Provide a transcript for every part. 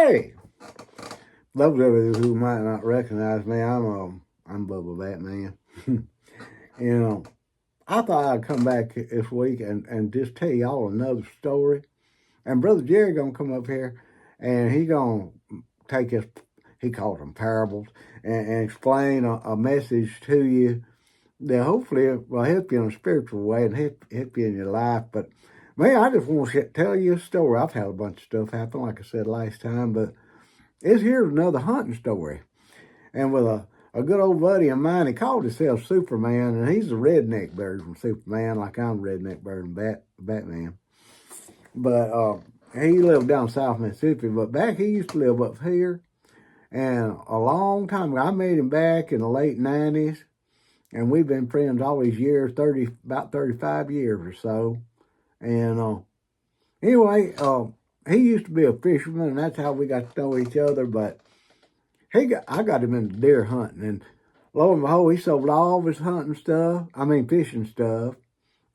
Hey, those of you who might not recognize me, I'm Bubba Batman. You know, I thought I'd come back this week and just tell y'all another story. And Brother Jerry gonna come up here, and he gonna take his, he calls them parables, and explain a message to you that hopefully will help you in a spiritual way and help you in your life. But man, I just want to tell you a story. I've had a bunch of stuff happen, like I said last time, but here's another hunting story. And with a good old buddy of mine, he called himself Superman, and he's a redneck version of Superman, like I'm a redneck version of Batman. But he lived down South Mississippi, but back he used to live up here. And a long time ago, I met him back in the late 90s, and we've been friends all these years, about 35 years or so. And anyway, he used to be a fisherman, and that's how we got to know each other. But I got him into deer hunting, and lo and behold, he sold all of his fishing stuff,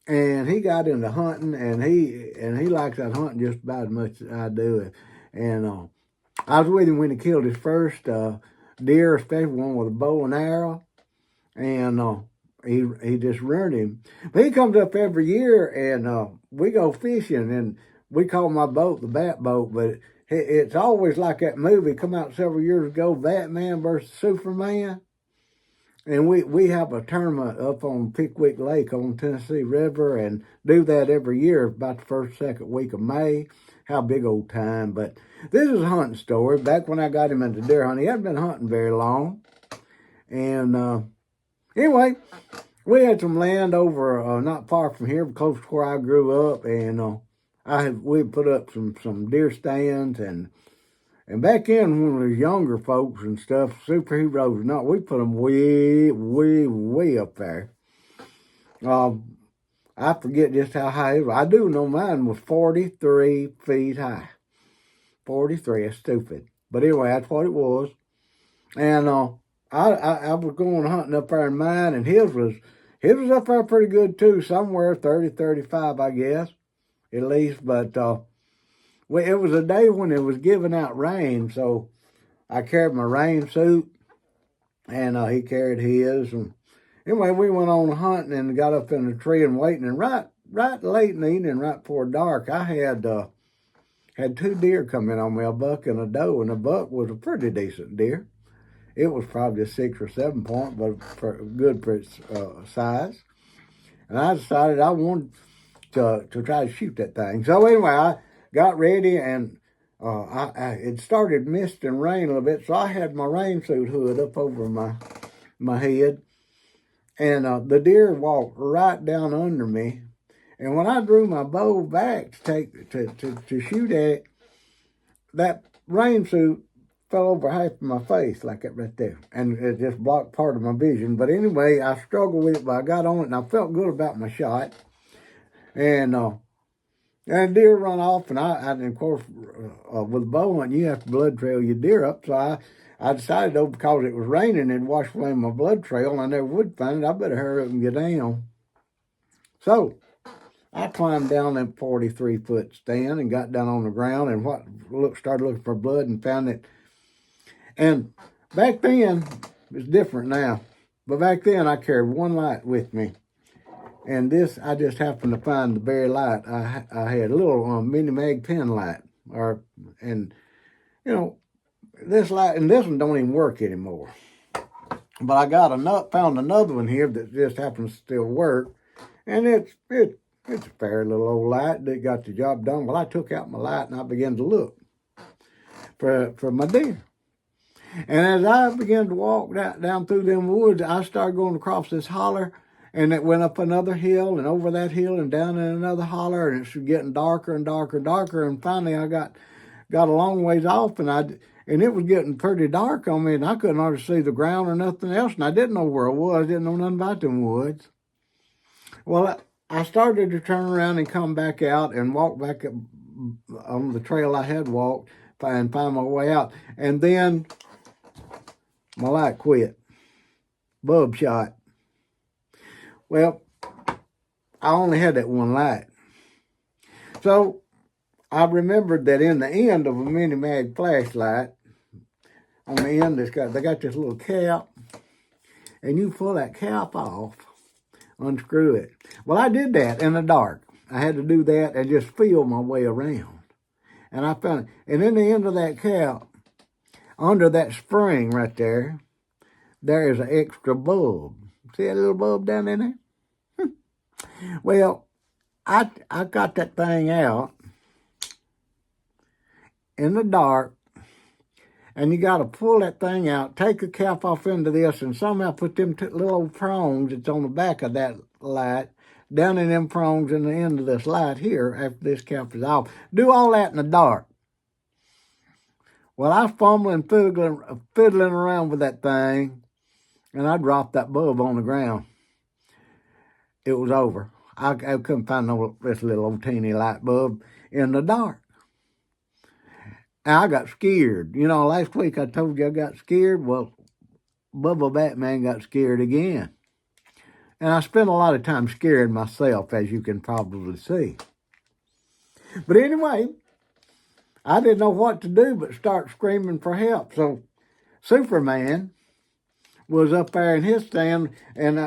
and he got into hunting, and he likes that hunting just about as much as I do. And I was with him when he killed his first deer, especially one with a bow and arrow, and he just ruined him. But he comes up every year, and we go fishing, and we call my boat the Bat Boat, but it's always like that movie come out several years ago, Batman versus Superman. And we have a tournament up on Pickwick Lake on Tennessee River, and do that every year about the first, second week of May. How big old time. But this is a hunting story. Back when I got him into deer hunting, he hadn't been hunting very long. And anyway, we had some land over not far from here, close to where I grew up, and we put up some deer stands, and back then when we were younger folks and stuff, superheroes, not we put them way up there. I forget just how high it was. I do know mine was 43 feet high. 43, that's stupid. But anyway, that's what it was. And I was going hunting up there in mine, and his was up there pretty good too, somewhere 30, 35, I guess, at least. But it was a day when it was giving out rain, so I carried my rain suit, and he carried his. And anyway, we went on hunting and got up in the tree and waiting. And right late in the evening, right before dark, I had two deer come in on me, a buck and a doe, and the buck was a pretty decent deer. It was probably a 6 or 7 point, but good for its size. And I decided I wanted to try to shoot that thing. So anyway, I got ready, and it started misting and rain a little bit, so I had my rain suit hood up over my head, and the deer walked right down under me. And when I drew my bow back to shoot at it, that rain suit fell over half of my face like that right there, and it just blocked part of my vision. But anyway, I struggled with it, but I got on it, and I felt good about my shot. And deer run off, and of course, with a bow hunting, you have to blood trail your deer up. So I decided, though, because it was raining, it'd wash away my blood trail, and I never would find it. I better hurry up and get down. So I climbed down that 43-foot stand and got down on the ground and started looking for blood and found it. And back then, it's different now, but back then I carried one light with me. And I just happened to find the very light. I had a little mini mag pen light, this light, and this one don't even work anymore. But I found another one here that just happens to still work, and it's a fair little old light that got the job done. Well, I took out my light and I began to look for my deer. And as I began to walk down through them woods, I started going across this holler. And it went up another hill and over that hill and down in another holler, and it's getting darker and darker and darker. And finally, I got a long ways off, and it was getting pretty dark on me, and I couldn't hardly see the ground or nothing else. And I didn't know where I was. I didn't know nothing about them woods. Well, I started to turn around and come back out and walk back on the trail I had walked and find my way out. And then my light quit. Bulb shot. Well, I only had that one light. So I remembered that in the end of a mini mag flashlight, on the end they got this little cap, and you pull that cap off, unscrew it. Well, I did that in the dark. I had to do that and just feel my way around. And I found it. And in the end of that cap, under that spring right there, there is an extra bulb. See that little bulb down in there? Well, I got that thing out in the dark, and you got to pull that thing out, take the cap off into this, and somehow put them little old prongs that's on the back of that light down in them prongs in the end of this light here after this cap is off. Do all that in the dark. Well, I was fumbling, fiddling around with that thing, and I dropped that bulb on the ground. It was over. I couldn't find this little old teeny light bulb in the dark. And I got scared. You know, last week I told you I got scared. Well, Bubba Batman got scared again. And I spent a lot of time scaring myself, as you can probably see. But anyway, I didn't know what to do but start screaming for help. So Superman was up there in his stand, and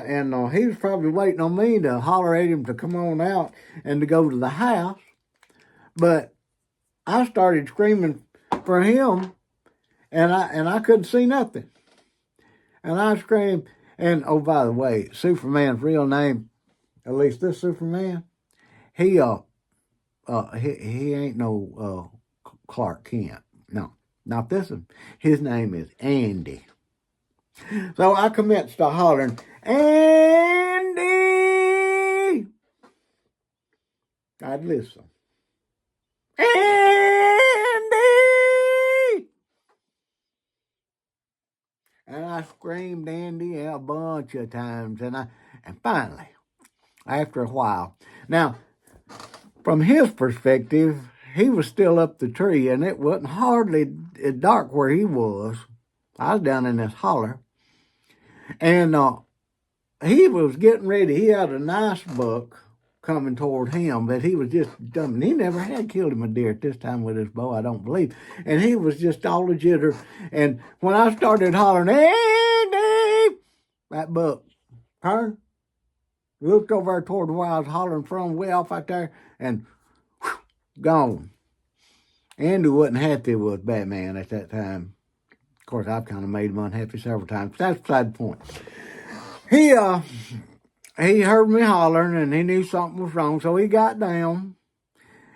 he was probably waiting on me to holler at him to come on out and to go to the house. But I started screaming for him, and I couldn't see nothing. And I screamed, and oh, by the way, Superman's real name, at least this Superman, he ain't no Clark Kent. No, not this one. His name is Andy. So I commenced to hollering, Andy! I'd listen. Andy! And I screamed Andy a bunch of times. And finally, after a while. Now, from his perspective, he was still up the tree, and it wasn't hardly dark where he was. I was down in this holler. And he was getting ready. He had a nice buck coming toward him that he was just dumping. He never had killed him a deer at this time with his bow, I don't believe. And he was just all a jitter. And when I started hollering, Andy, that buck turned, looked over toward where I was hollering from, way off out there, and whew, gone. Andy wasn't happy with Batman at that time. Of course, I've kind of made him unhappy several times. That's beside the point. He heard me hollering, and he knew something was wrong, so he got down,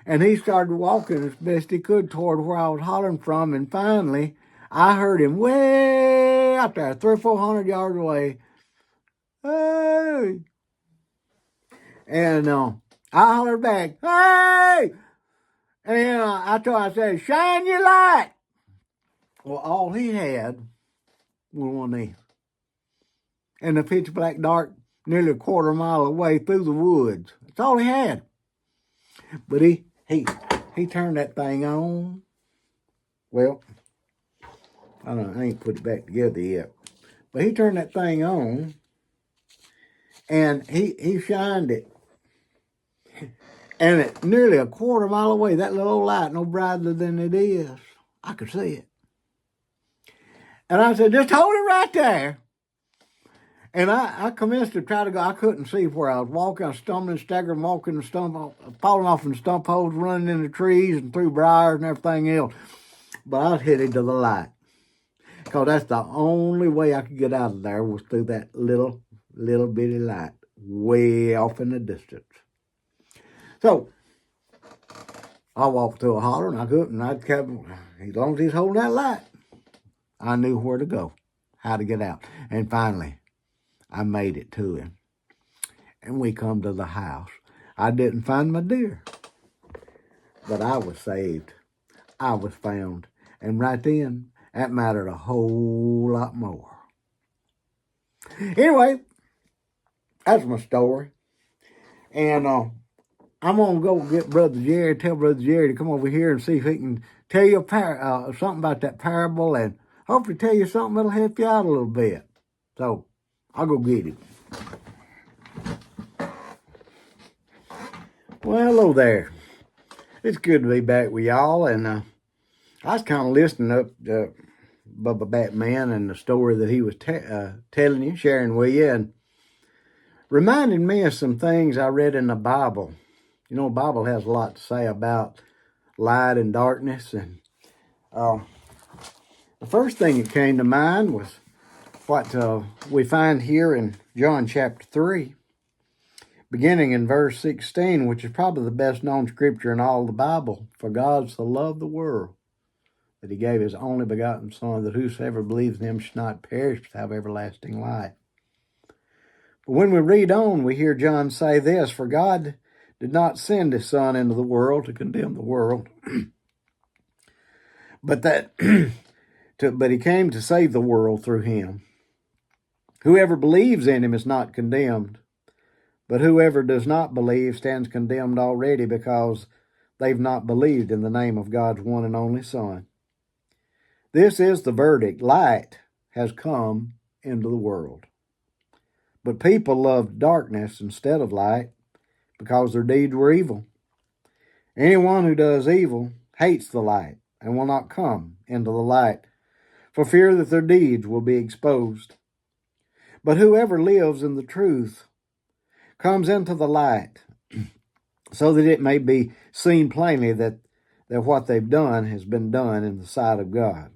and he started walking as best he could toward where I was hollering from, and finally, I heard him way out there, 300 or 400 yards away. Hey! And I hollered back, hey! And I said, shine your light! Well, all he had was one of these. In the pitch black dark, nearly a quarter mile away through the woods. That's all he had. But he turned that thing on. Well, I ain't put it back together yet. But he turned that thing on, and he shined it. And it nearly a quarter mile away, that little old light, no brighter than it is, I could see it. And I said, just hold it right there. And I commenced to try to go. I couldn't see where I was walking. I was stumbling, staggering, walking, falling off in stump holes, running in the trees and through briars and everything else. But I was headed to the light. Because that's the only way I could get out of there was through that little bitty light way off in the distance. So I walked through a holler, and I couldn't. As long as he's holding that light, I knew where to go, how to get out. And finally, I made it to him. And we come to the house. I didn't find my deer, but I was saved. I was found. And right then, that mattered a whole lot more. Anyway, that's my story. And I'm going to go get Brother Jerry, tell Brother Jerry to come over here and see if he can tell you something about that parable, and hopefully tell you something that'll help you out a little bit. So, I'll go get him. Well, hello there. It's good to be back with y'all, and I was kind of listening up to Bubba Batman and the story that he was telling you, sharing with you, and reminded me of some things I read in the Bible. You know, the Bible has a lot to say about light and darkness, and the first thing that came to mind was what we find here in John chapter 3. Beginning in verse 16, which is probably the best known scripture in all the Bible. For God so loved the world that he gave his only begotten Son, that whosoever believes in him should not perish but have everlasting life. But when we read on, we hear John say this, for God did not send his Son into the world to condemn the world, but he came to save the world through him. Whoever believes in him is not condemned, but whoever does not believe stands condemned already, because they've not believed in the name of God's one and only Son. This is the verdict. Light has come into the world. But people loved darkness instead of light, because their deeds were evil. Anyone who does evil hates the light and will not come into the light, for fear that their deeds will be exposed. But whoever lives in the truth comes into the light, so that it may be seen plainly that what they've done has been done in the sight of God.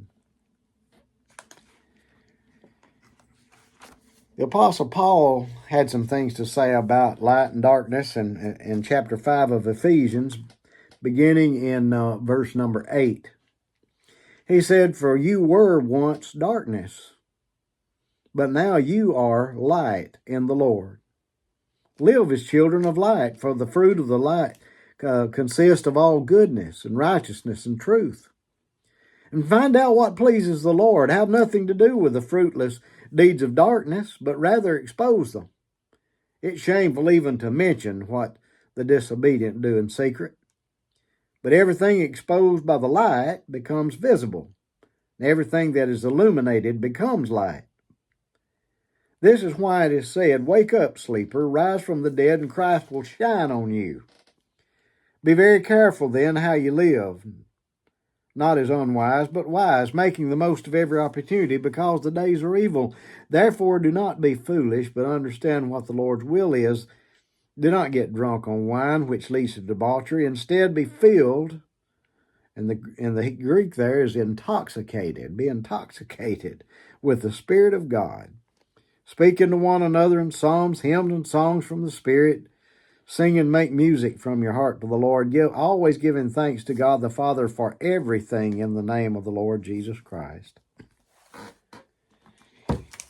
The Apostle Paul had some things to say about light and darkness in chapter 5 of Ephesians, beginning in verse number 8. He said, for you were once darkness, but now you are light in the Lord. Live as children of light, for the fruit of the light consists of all goodness and righteousness and truth. And find out what pleases the Lord. Have nothing to do with the fruitless deeds of darkness, but rather expose them. It's shameful even to mention what the disobedient do in secret. But everything exposed by the light becomes visible. And everything that is illuminated becomes light. This is why it is said, wake up, sleeper, rise from the dead, and Christ will shine on you. Be very careful then how you live, not as unwise, but wise, making the most of every opportunity, because the days are evil. Therefore do not be foolish, but understand what the Lord's will is. Do not get drunk on wine, which leads to debauchery. Instead, be filled, and the Greek there is intoxicated. Be intoxicated with the Spirit of God, speaking to one another in psalms, hymns, and songs from the Spirit. Sing and make music from your heart to the Lord, always giving thanks to God the Father for everything in the name of the Lord Jesus Christ.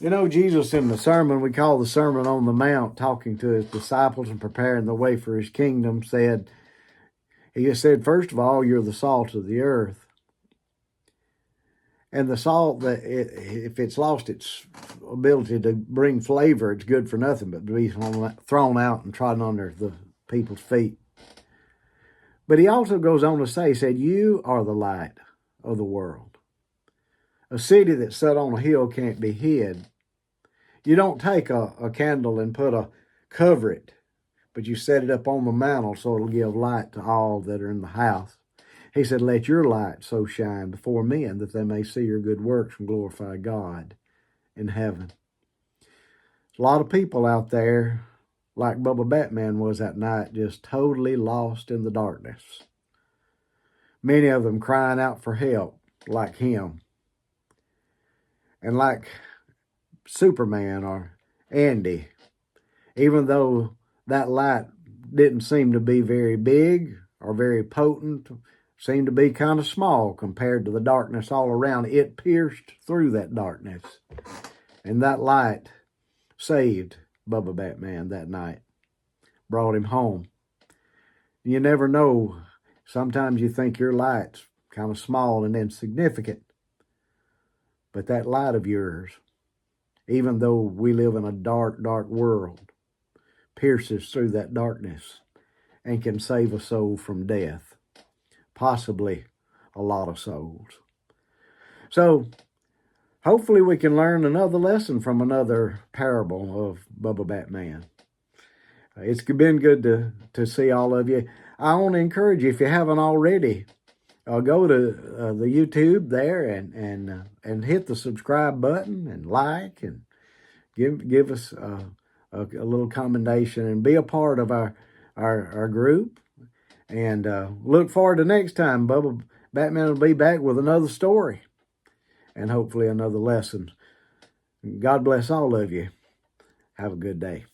You know, Jesus in the sermon we call the Sermon on the Mount, talking to his disciples and preparing the way for his kingdom, he said, first of all, you're the salt of the earth. And the salt, if it's lost its ability to bring flavor, it's good for nothing but to be thrown out and trodden under the people's feet. But he also goes on to say, he said, you are the light of the world. A city that's set on a hill can't be hid. You don't take a candle and cover it, but you set it up on the mantle so it'll give light to all that are in the house. He said, let your light so shine before men that they may see your good works and glorify God in heaven. There's a lot of people out there, like Bubba Batman was that night, just totally lost in the darkness. Many of them crying out for help, like him. And like Superman or Andy, even though that light didn't seem to be very big or very potent, seemed to be kind of small compared to the darkness all around. It pierced through that darkness. And that light saved Bubba Batman that night. Brought him home. You never know. Sometimes you think your light's kind of small and insignificant. But that light of yours, even though we live in a dark, dark world, pierces through that darkness and can save a soul from death. Possibly a lot of souls. So, hopefully we can learn another lesson from another parable of Bubba Batman. It's been good to see all of you. I want to encourage you, if you haven't already, go to the YouTube there and hit the subscribe button and like and give us a little commendation and be a part of our group. And look forward to next time. Bubba Batman will be back with another story and hopefully another lesson. God bless all of you. Have a good day.